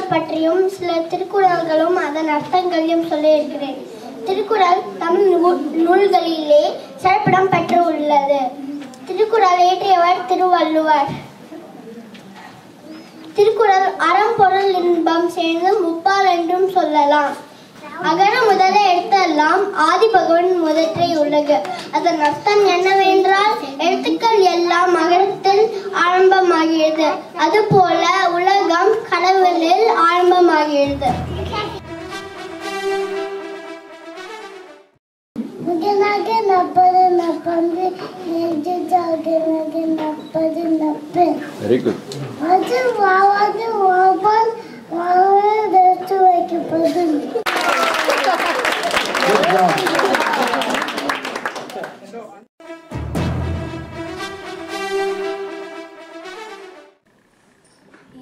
திருக்குறள் பற்றியும் சில திருக்குறள்களும் அதன் அர்த்தங்களையும் சொல்லியிருக்கிறேன். திருக்குறள் தமிழ் நூல்களிலே சிறப்பிடம் பெற்று உள்ளது. திருக்குறள் இயற்றியவர் திருவள்ளுவர். திருக்குறள் அறம் பொருள் இன்பம் சேர்ந்து முப்பால் என்றும் சொல்லலாம். அகர முதல எழுத்தெல்லாம் ஆதி பகவன் முதற்றே உலகு. அதன் அர்த்தம் என்னவென்றால் எழுத்துக்கள் எல்லாம் அகரத்தில் ஆரம்பமாகிறது. அதுபோல உலகம் கடவுளில் ஆரம்பமாகிறது. Very good.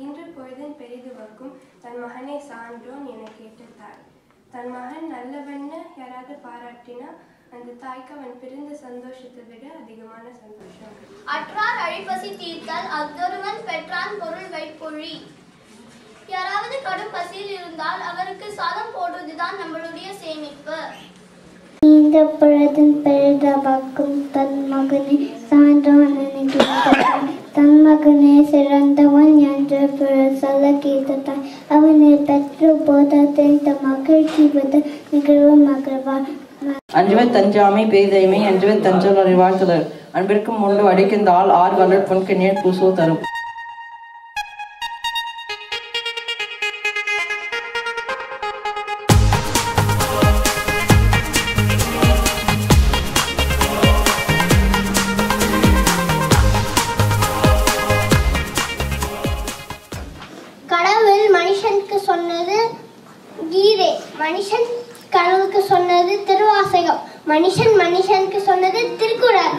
இன்று பொழுதின் பெரிதுவக்கும் தன் மகனை சான்றோன் என கேட்ட தாய். தன் மகன் நல்லவன்னு யாராவது பாராட்டினா அந்த தாய்க்கு அவன் பிறந்த சந்தோஷத்தை விட அதிகமான சந்தோஷம். அற்றார் அழிப்பசி தீர்த்தல் அஃதொருவன் பெற்றான் பொருள் வைப்பொழி. யாராவது கடும் பசியில் இருந்தால் அவருக்கு சாதம் போடுவதுதான் நம்மளுடைய சேமிப்பு. இந்த பொழுதின் பெரிதுவக்கும் தன் மகனை சான்றோன் என கேட்டான். தன் மகனே சிறந்தவன் என்று சொல்ல கேட்டான். அவனை பெற்று போதத்தை மகிழ்ச்சி மிகவும் மகிழ்வார். Anjouan தஞ்சாமை பெரிதைமை Anjouan தஞ்சல் அறிவாழ்த்துதல். அன்பிற்கும் முண்டு அடிக்கின்றால் ஆறு வளர் பொன்கு நீர் பூசோ தரும். கடவுள் மனுஷனுக்கு சொன்னது கீதை, மனுஷன் கடவுளுக்கு சொன்னது திருவாசகம், மனுஷனுக்கு சொன்னது திருக்குறள்.